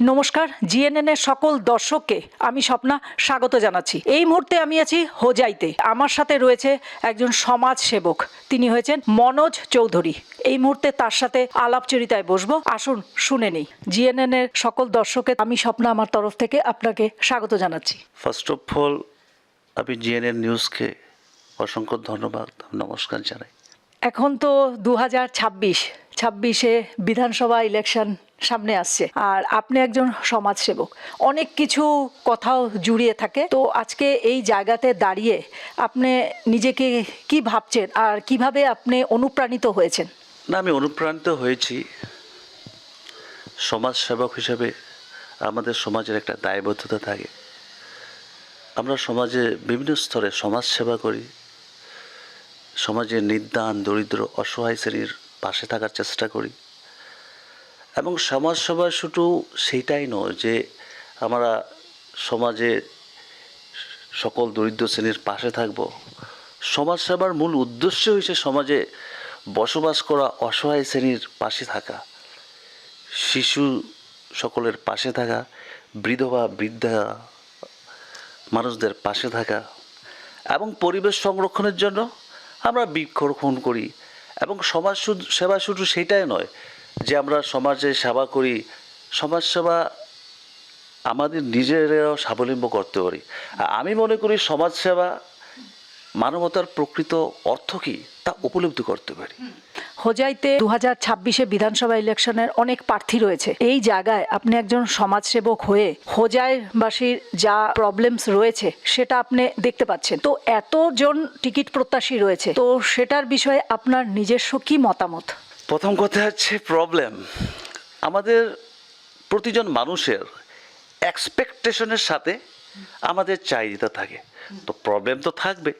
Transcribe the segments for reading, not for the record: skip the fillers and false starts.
নমস্কার, জিএনএন এর সকল দর্শককে আমি স্বপ্না স্বাগত জানাচ্ছি। এই মুহূর্তে আমি আছি হোজাইতে। আমার সাথে রয়েছে একজন সমাজ সেবক, তিনি হয়েছেন মনোজ চৌধুরী। এই মুহূর্তে তার সাথে আলাপচারিতায় বসবো, আসুন শুনে নিই। জিএনএন এর সকল দর্শককে আমি স্বপ্না আমার তরফ থেকে আপনাকে স্বাগত জানাচ্ছি। ফার্স্ট অফ অল আমি জিএনএন নিউজকে অসংখ্য ধন্যবাদ, নমস্কার জানাই। এখন তো 2026 বিধানসভা ইলেকশন সামনে আসছে, আর আপনি একজন সমাজসেবক, অনেক কিছু কথাও জুড়িয়ে থাকে। তো আজকে এই জায়গাতে দাঁড়িয়ে আপনি নিজেকে কি ভাবছেন আর কিভাবে আপনি অনুপ্রাণিত হয়েছেন? না, আমি অনুপ্রাণিত হয়েছি সমাজ সেবক হিসেবে। আমাদের সমাজের একটা দায়বদ্ধতা থাকে, আমরা সমাজে বিভিন্ন স্তরে সমাজ সেবা করি, সমাজের নির্দান দরিদ্র অসহায় শ্রেণীর পাশে থাকার চেষ্টা করি। এবং সমাজ সেবা শুধু সেইটাই নয় যে আমরা সমাজে সকল দরিদ্র শ্রেণীর পাশে থাকব। সমাজ সেবার মূল উদ্দেশ্য হচ্ছে সমাজে বসবাস করা অসহায় শ্রেণীর পাশে থাকা, শিশু সকলের পাশে থাকা, বিধবা বৃদ্ধা মানুষদের পাশে থাকা, এবং পরিবেশ সংরক্ষণের জন্য আমরা বৃক্ষরোপণ করি। এবং সমাজ সেবা শুধু সেইটাই নয় যে আমরা সমাজে সেবা করি, সমাজ সেবা আমাদের নিজেরাও স্বাবলম্বী করতে পারি। আমি মনে করি সমাজ সেবা মানবতার প্রকৃত অর্থ কী তা উপলব্ধি করতে পারি। হোজাইতে 2026 বিধানসভা ইলেকশনের অনেক প্রার্থী রয়েছে। এই জায়গায় আপনি একজন সমাজসেবক হয়ে হোজাইবাসীর যা প্রবলেমস রয়েছে সেটা আপনি দেখতে পাচ্ছেন। তো এতজন টিকিট প্রত্যাশী রয়েছে, তো সেটার বিষয়ে আপনার নিজস্ব কি মতামত? প্রথম কথা হচ্ছে প্রবলেম, আমাদের প্রতিজন মানুষের এক্সপেকটেশনের সাথে আমাদের চাহিদা থাকে, তো প্রবলেম তো থাকবে।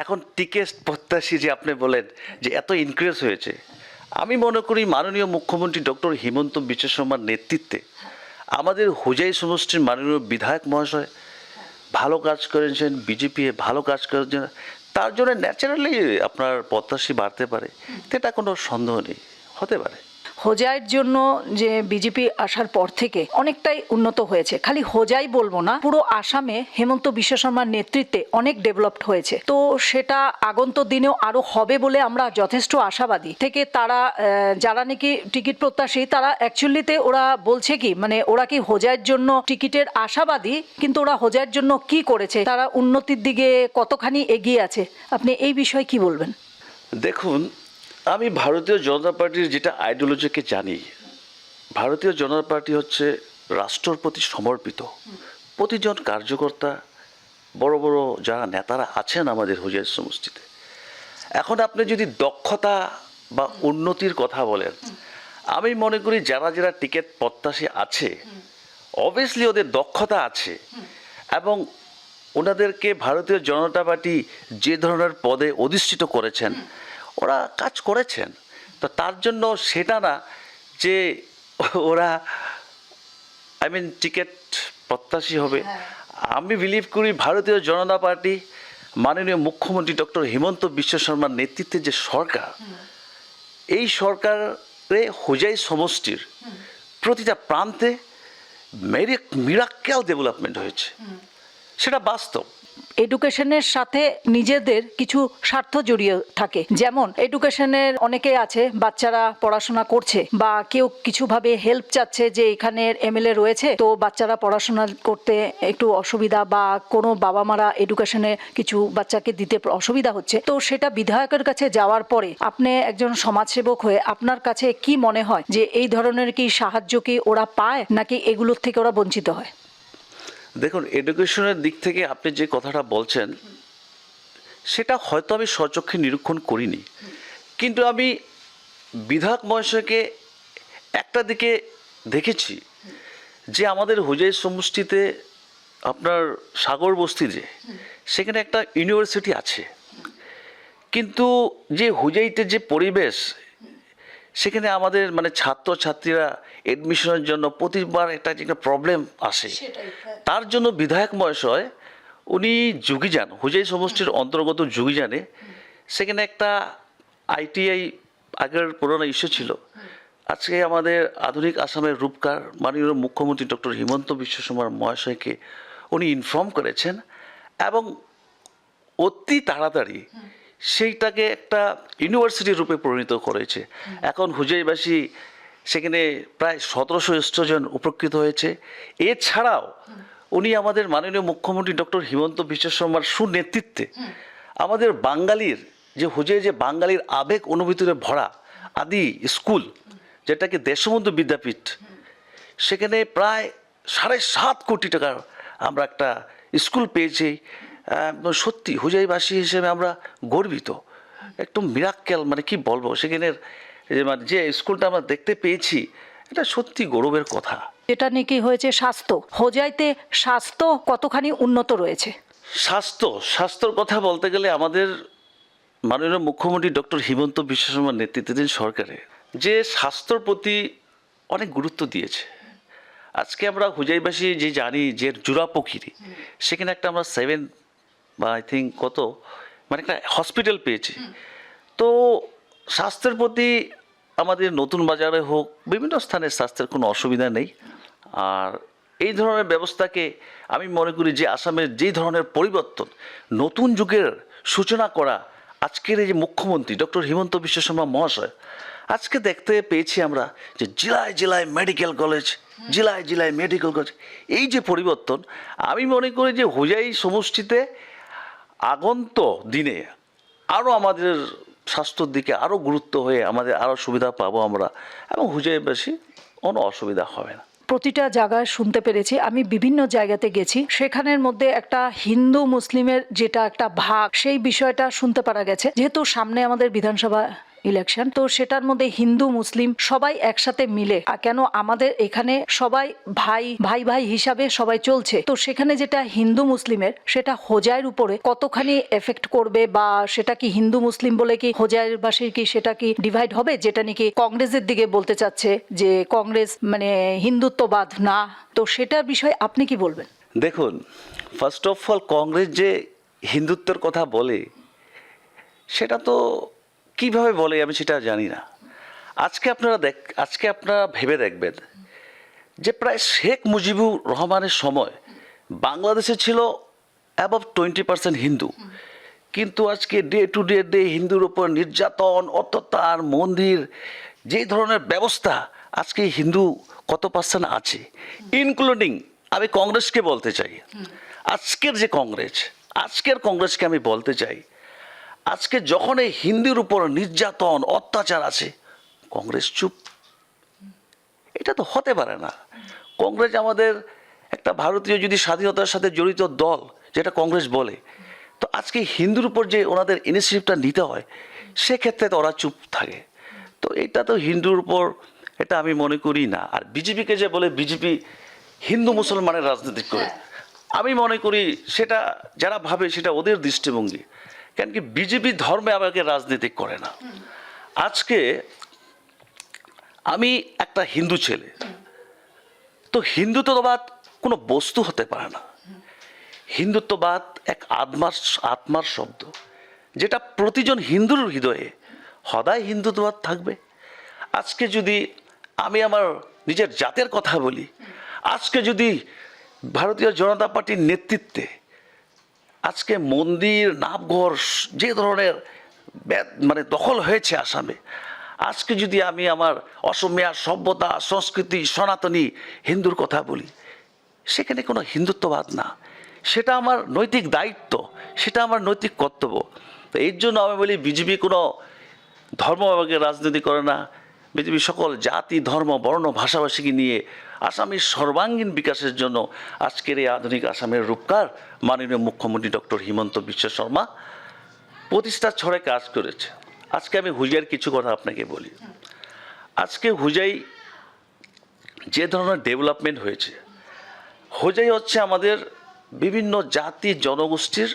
এখন টিকিট প্রত্যাশী যে আপনি বলেন যে এত ইনক্রিজ হয়েছে, আমি মনে করি মাননীয় মুখ্যমন্ত্রী ডক্টর হিমন্ত বিশ্ব শর্মার নেতৃত্বে আমাদের হোজাই সমষ্টির মাননীয় বিধায়ক মহাশয় ভালো কাজ করেছেন, বিজেপি ভালো কাজ করেছেন, তার জন্য ন্যাচারালি আপনার প্রত্যাশী বাড়তে পারে, এটা কোনো সন্দেহ নেই, হতে পারে। হোজাইয়ের জন্য যে বিজেপি আসার পর থেকে অনেকটাই উন্নত হয়েছে। খালি হোজাই বলবো না, পুরো আসামে হেমন্ত বিশ্ব শর্মার নেতৃত্বে অনেক ডেভেলপড হয়েছে। তো সেটা আগন্ত দিনেও আরো হবে বলে আমরা যথেষ্ট আশাবাদী। থেকে তারা যারা নাকি টিকিট প্রত্যাশী, তারা অ্যাকচুয়ালিতে ওরা বলছে কি, মানে ওরা কি হোজাইয়ের জন্য টিকিটের আশাবাদী, কিন্তু ওরা হোজাইয়ের জন্য কি করেছে, তারা উন্নতির দিকে কতখানি এগিয়ে আছে, আপনি এই বিষয়ে কি বলবেন? দেখুন, আমি ভারতীয় জনতা পার্টির যেটা আইডিওলজিকে জানি, ভারতীয় জনতা পার্টি হচ্ছে রাষ্ট্রের প্রতি সমর্পিত। প্রতিজন কার্যকর্তা, বড় বড় যারা নেতারা আছেন আমাদের হোজাই সমষ্টিতে, এখন আপনি যদি দক্ষতা বা উন্নতির কথা বলেন, আমি মনে করি যারা যারা টিকিট প্রত্যাশী আছে, অবভিয়াসলি ওদের দক্ষতা আছে, এবং ওনাদেরকে ভারতীয় জনতা পার্টি যে ধরনের পদে অধিষ্ঠিত করেছেন, ওরা কাজ করেছেন। তো তার জন্য সেটা না যে ওরা টিকিট প্রত্যাশী হবে। আমি বিলিভ করি ভারতীয় জনতা পার্টি মাননীয় মুখ্যমন্ত্রী ডক্টর হিমন্ত বিশ্ব শর্মার নেতৃত্বে যে সরকার, এই সরকারে হোজাই সমষ্টির প্রতিটা প্রান্তে মিরাক্কেল ডেভেলপমেন্ট হয়েছে, সেটা বাস্তব। এডুকেশনের সাথে নিজেদের কিছু স্বার্থ জড়িয়ে থাকে। যেমন এডুকেশনের অনেকে আছে, বাচ্চারা পড়াশোনা করছে বা কেউ কিছুভাবে হেল্প চাচ্ছে যে এখানের এমএলএ রয়েছে, তো বাচ্চারা পড়াশোনা করতে একটু অসুবিধা, বা কোনো বাবা মারা এডুকেশনে কিছু বাচ্চাকে দিতে অসুবিধা হচ্ছে, তো সেটা বিধায়কের কাছে যাওয়ার পরে আপনি একজন সমাজসেবক হয়ে আপনার কাছে কি মনে হয় যে এই ধরনের কি সাহায্য কি ওরা পায়, নাকি এগুলোর থেকে ওরা বঞ্চিত হয়? দেখুন, এডুকেশনের দিক থেকে আপনি যে কথাটা বলছেন সেটা হয়তো আমি স্বচক্ষে নিরীক্ষণ করিনি, কিন্তু আমি বিধায়ক মহাশয়কে একটা দিকে দেখেছি যে আমাদের হোজাই সমষ্টিতে আপনার সাগর বস্তি, যে সেখানে একটা ইউনিভার্সিটি আছে, কিন্তু যে হোজাইতে যে পরিবেশ, সেখানে আমাদের ছাত্রছাত্রীরা এডমিশনের জন্য প্রতিবার একটা প্রবলেম আসে। তার জন্য বিধায়ক মহাশয় উনি যোগীযান, হোজাই সমষ্টির অন্তর্গত যোগীযানে, সেখানে একটা আইটিআই, আগের পুরোনো ইস্যু ছিল, আজকে আমাদের আধুনিক আসামের রূপকার মাননীয় মুখ্যমন্ত্রী ডক্টর হিমন্ত বিশ্ব শর্মা মহাশয়কে উনি ইনফর্ম করেছেন এবং অতি তাড়াতাড়ি সেইটাকে একটা ইউনিভার্সিটি রূপে পরিণত করেছে। এখন হুজাইবাসী সেখানে প্রায় 1700 জন উপকৃত হয়েছে। এছাড়াও উনি আমাদের মাননীয় মুখ্যমন্ত্রী ডক্টর হিমন্ত বিশ্ব শর্মার সুনেতৃত্বে আমাদের বাঙালির যে হুজাই যে বাঙালির আবেগ অনুভূতিতে ভরা আদি স্কুল, যেটাকে দেশবন্ধু বিদ্যাপীঠ, সেখানে প্রায় 7.5 কোটি টাকার আমরা একটা স্কুল পেয়েছি। সত্যি হুজাইবাসী হিসেবে আমরা গর্বিত, একদম মিরাক্কেল, মানে কি বলবো, সেখানের মানে যে স্কুলটা আমরা দেখতে পেয়েছি এটা সত্যি গৌরবের কথা। এটা নাকি হয়েছে স্বাস্থ্য, হোজাইতে স্বাস্থ্য কতখানি উন্নত রয়েছে? স্বাস্থ্যর কথা বলতে গেলে আমাদের মাননীয় মুখ্যমন্ত্রী ডক্টর হিমন্ত বিশ্ব শর্মার নেতৃত্বাধীন সরকারে যে স্বাস্থ্যর প্রতি অনেক গুরুত্ব দিয়েছে। আজকে আমরা হুজাইবাসী যে জানি যে জুরাপোখিরি, সেখানে একটা আমরা 7 বা আই থিঙ্ক কত মানে একটা হসপিটাল পেয়েছি। তো স্বাস্থ্যের প্রতি আমাদের নতুন বাজারে হোক বিভিন্ন স্থানে স্বাস্থ্যের কোনো অসুবিধা নেই। আর এই ধরনের ব্যবস্থাকে আমি মনে করি যে আসামের যে ধরনের পরিবর্তন, নতুন যুগের সূচনা করা আজকের এই যে মুখ্যমন্ত্রী ডক্টর হিমন্ত বিশ্ব শর্মা মহাশয়, আজকে দেখতে পেয়েছি আমরা যে জেলায় জেলায় মেডিকেল কলেজ, জেলায় জেলায় মেডিকেল কলেজ, এই যে পরিবর্তন, আমি মনে করি যে হুজাই সমষ্টিতে আগন্ত দিনে আরও আমাদের স্বাস্থ্যর দিকে আরও গুরুত্ব হয়ে আমাদের আরও সুবিধা পাবো আমরা, এবং হুজাইবাসী কোনো অসুবিধা হবে না। প্রতিটা জায়গায় শুনতে পেরেছি, আমি বিভিন্ন জায়গাতে গেছি, সেখানের মধ্যে একটা হিন্দু মুসলিমের যেটা একটা ভাগ, সেই বিষয়টা শুনতে পারা গেছে। যেহেতু সামনে আমাদের বিধানসভা ইলেকশন, তো সেটার মধ্যে হিন্দু মুসলিম সবাই একসাথে মিলে, কেন আমাদের এখানে সবাই ভাই ভাই ভাই হিসাবে সবাই চলছে, তো সেখানে যেটা হিন্দু মুসলিমের সেটা হোজাইয়ের উপরে কতখানি এফেক্ট করবে, বা সেটা কি হিন্দু মুসলিম বলে কি হোজাইয়ের বাসীর কি সেটা কি ডিভাইড হবে, যেটা নাকি কংগ্রেসের দিকে বলতে চাচ্ছে যে কংগ্রেস মানে হিন্দুত্ববাদ না, তো সেটার বিষয়ে আপনি কি বলবেন? দেখুন, ফার্স্ট অফ অল কংগ্রেস যে হিন্দুত্বের কথা বলে সেটা তো কিভাবে বলে আমি সেটা জানি না। আজকে আপনারা ভেবে দেখবেন যে প্রায় শেখ মুজিবুর রহমানের সময় বাংলাদেশে ছিল অ্যাবাভ 20% হিন্দু, কিন্তু আজকে ডে টু ডে হিন্দুর উপর নির্যাতন, অত্যাচার, মন্দির, যেই ধরনের ব্যবস্থা, আজকে হিন্দু কত পার্সেন্ট আছে, ইনক্লুডিং আমি কংগ্রেসকে বলতে চাই, আজকের কংগ্রেসকে আমি বলতে চাই, আজকে যখন এই হিন্দুর উপর নির্যাতন অত্যাচার আছে, কংগ্রেস চুপ। এটা তো হতে পারে না। কংগ্রেস আমাদের একটা ভারতীয় যদি স্বাধীনতার সাথে জড়িত দল, যেটা কংগ্রেস বলে, তো আজকে হিন্দুর উপর যে ওনাদের ইনিশিয়েটিভটা নিতে হয়, সেক্ষেত্রে তো ওরা চুপ থাকে। তো এটা তো হিন্দুর উপর, এটা আমি মনে করি না। আর বিজেপিকে যে বলে বিজেপি হিন্দু মুসলমানের রাজনীতি করে, আমি মনে করি সেটা যারা ভাবে সেটা ওদের দৃষ্টিভঙ্গি, কেন কি বিজেপি ধর্মে আমাকে রাজনীতি করে না। আজকে আমি একটা হিন্দু ছেলে, তো হিন্দুত্ববাদ কোনো বস্তু হতে পারে না। হিন্দুত্ববাদ এক আত্মার শব্দ, যেটা প্রতিজন হিন্দুর হৃদয়ে সদায় হিন্দুত্ববাদ থাকবে। আজকে যদি আমি আমার নিজের জাতের কথা বলি, আজকে যদি ভারতীয় জনতা পার্টির নেতৃত্বে আজকে মন্দির নামঘর যে ধরনের মানে দখল হয়েছে আসামে, আজকে যদি আমি আমার অসমীয়া সভ্যতা সংস্কৃতি সনাতনী হিন্দুর কথা বলি, সেখানে কোনো হিন্দুত্ববাদ না, সেটা আমার নৈতিক দায়িত্ব, সেটা আমার নৈতিক কর্তব্য। তো এর জন্য আমি বলি বিজেপি কোনো ধর্মভাগে রাজনীতি করে না। বিজেপি সকল জাতি ধর্ম বর্ণ ভাষাভাষীকে নিয়ে আসামের সর্বাঙ্গীন বিকাশের জন্য আজকের এই আধুনিক আসামের রূপকার মাননীয় মুখ্যমন্ত্রী ডক্টর হিমন্ত বিশ্ব শর্মা প্রতিষ্ঠার ছড়ে কাজ করেছে। আজকে আমি হুজাইয়ের কিছু কথা আপনাকে বলি। আজকে হুজাই যে ধরনের ডেভেলপমেন্ট হয়েছে, হুজাই হচ্ছে আমাদের বিভিন্ন জাতি জনগোষ্ঠীর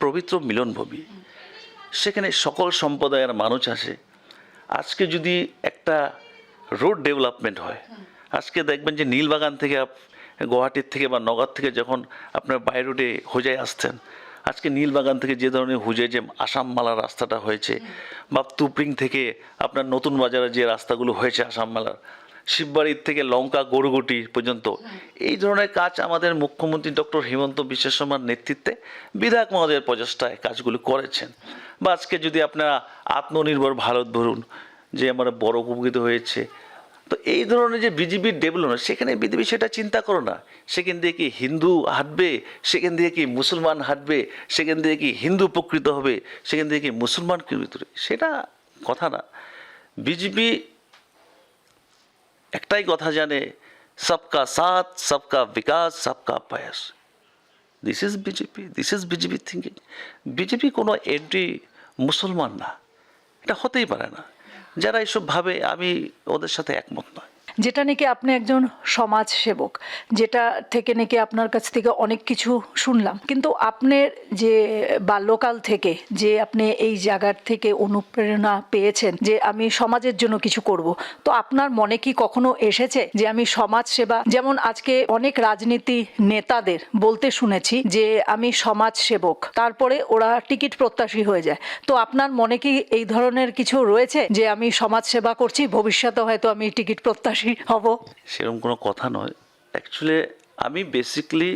পবিত্র মিলনভূমি। সেখানে সকল সম্প্রদায়ের মানুষ আসে। আজকে যদি একটা রোড ডেভেলপমেন্ট হয়, আজকে দেখবেন যে নীলবাগান থেকে গুয়াহাটির থেকে বা নগর থেকে যখন আপনার বাই রোডে হুজাই আসতেন, আজকে নীলবাগান থেকে যে ধরনের হুজে যে আসাম মালার রাস্তাটা হয়েছে, বা তুপ্রিং থেকে আপনার নতুন বাজারে যে রাস্তাগুলো হয়েছে আসাম মালার, শিববাড়ির থেকে লঙ্কা গড়গুটি পর্যন্ত, এই ধরনের কাজ আমাদের মুখ্যমন্ত্রী ডক্টর হিমন্ত বিশ্ব শর্মার নেতৃত্বে বিধায়ক মহোদয়ের প্রচেষ্টায় কাজগুলো করেছেন। বা আজকে যদি আপনারা আত্মনির্ভর ভারত ধরুন, যে আমরা বড় উপকৃত হয়েছে। তো এই ধরনের যে বিজেপির ডেভেলপমেন্ট, সেখানে বিজেপি সেটা চিন্তা করো না, সেখান দিয়ে কি হিন্দু হাঁটবে, সেখান দিয়ে কি মুসলমান হাঁটবে, সেখান দিয়ে কি হিন্দু উপকৃত হবে, সেখান দিয়ে কি মুসলমান উপকৃত হবে, সেটা কথা না। বিজেপি একটাই কথা জানে, সবকা সাথ, সবকা বিকাশ, সবকা প্রয়াস। This is BJP thinking. BJP কোনো এন্টি মুসলমান না, এটা হতেই পারে না। যারা এসব ভাবে, আমি ওদের সাথে একমত নয়। যেটা নাকি আপনি একজন সমাজ সেবক, যেটা থেকে নাকি আপনার কাছ থেকে অনেক কিছু শুনলাম, কিন্তু আপনার যে বাল্যকাল থেকে যে আপনি এই জায়গার থেকে অনুপ্রেরণা পেয়েছেন যে আমি সমাজের জন্য কিছু করব, তো আপনার মনে কি কখনো এসেছে যে আমি সমাজ সেবা, যেমন আজকে অনেক রাজনীতি নেতাদের বলতে শুনেছি যে আমি সমাজ সেবক, তারপরে ওরা টিকিট প্রত্যাশী হয়ে যায়, তো আপনার মনে কি এই ধরনের কিছু রয়েছে যে আমি সমাজ সেবা করছি, ভবিষ্যতে হয়তো আমি টিকিট প্রত্যাশী হব? সেরকম কোনো কথা নয়। অ্যাকচুয়ালি আমি বেসিক্যালি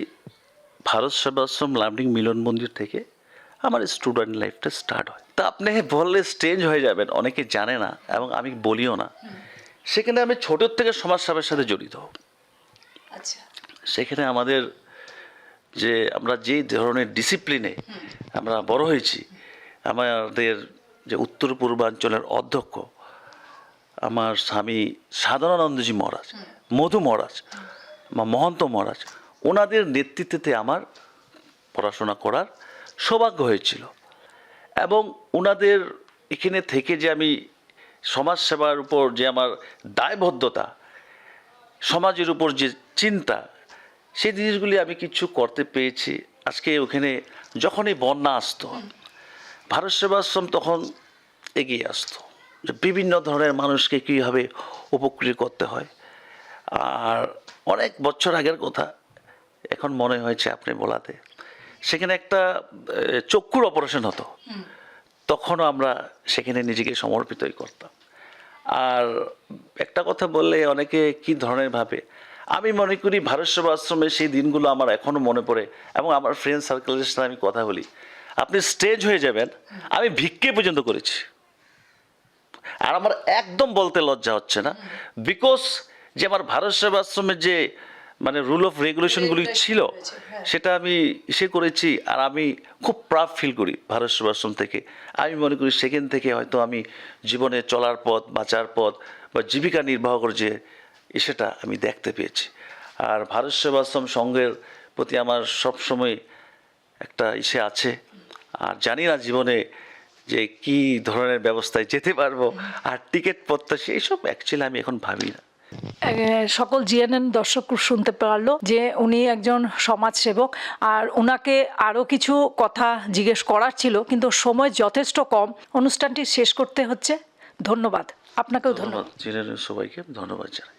ভারত সেবাশ্রম লার্নিং মিলন মন্দির থেকে আমার স্টুডেন্ট লাইফটা স্টার্ট হয়। তা আপনি বললে স্ট্রেঞ্জ হয়ে যাবেন, অনেকে জানে না এবং আমি বলিও না। সেখানে আমি ছোটোর থেকে সমাজসেবার সাথে জড়িত। আচ্ছা, সেখানে আমাদের যে আমরা যে ধরনের ডিসিপ্লিনে আমরা বড় হয়েছি, আমাদের যে উত্তর পূর্বাঞ্চলের অধ্যক্ষ আমার স্বামী সাধনানন্দজি মহারাজ, মধু মহারাজ বা মহন্ত মহারাজ, ওনাদের নেতৃত্বে আমার পড়াশোনা করার সৌভাগ্য হয়েছিল। এবং ওনাদের এখানে থেকে যে আমি সমাজসেবার উপর যে আমার দায়বদ্ধতা, সমাজের উপর যে চিন্তা, সেই জিনিসগুলি আমি কিছু করতে পেরেছি। আজকে ওখানে যখনই বন্যা আসতো, ভারত সেবাশ্রম তখন এগিয়ে আসতো যে বিভিন্ন ধরনের মানুষকে কীভাবে উপকৃত করতে হয়। আর অনেক বছর আগের কথা এখন মনে হয়েছে আপনি বলাতে, সেখানে একটা চক্ষুর অপারেশন হতো, তখনও আমরা সেখানে নিজেকে সমর্পিতই করতাম। আর একটা কথা বললে অনেকে কী ধরনের ভাবে, আমি মনে করি ভারত সেবা আশ্রমের সেই দিনগুলো আমার এখনও মনে পড়ে। এবং আমার ফ্রেন্ড সার্কেলের সাথে আমি কথা বলি, আপনি স্টেজ হয়ে যাবেন, আমি ভিক্ষে পর্যন্ত করেছি। আর আমার একদম বলতে লজ্জা হচ্ছে না, বিকজ যে আমার ভারত সেবা আশ্রমের যে মানে রুল অফ রেগুলেশনগুলি ছিল, সেটা আমি করেছি। আর আমি খুব প্রাউড ফিল করি ভারত সেবাশ্রম থেকে। আমি মনে করি সেখান থেকে হয়তো আমি জীবনে চলার পথ, বাঁচার পথ বা জীবিকা নির্বাহ করে যে সেটা আমি দেখতে পেয়েছি। আর ভারত সেবাশ্রম সংঘের প্রতি আমার সবসময় একটা আছে। আর জানি না জীবনে যে কি ধরনের ব্যবস্থায় যেতে পারবো, আর টিকিট প্রত্যাশী এইসব অ্যাকচুয়ালি আমি এখন ভাবি না। সকল জিএনএন দর্শক শুনতে পারলো যে উনি একজন সমাজসেবক, আর ওনাকে আরও কিছু কথা জিজ্ঞেস করার ছিল, কিন্তু সময় যথেষ্ট কম, অনুষ্ঠানটি শেষ করতে হচ্ছে। ধন্যবাদ, আপনাকেও ধন্যবাদ। জিএনএন সবাইকে ধন্যবাদ জানাই।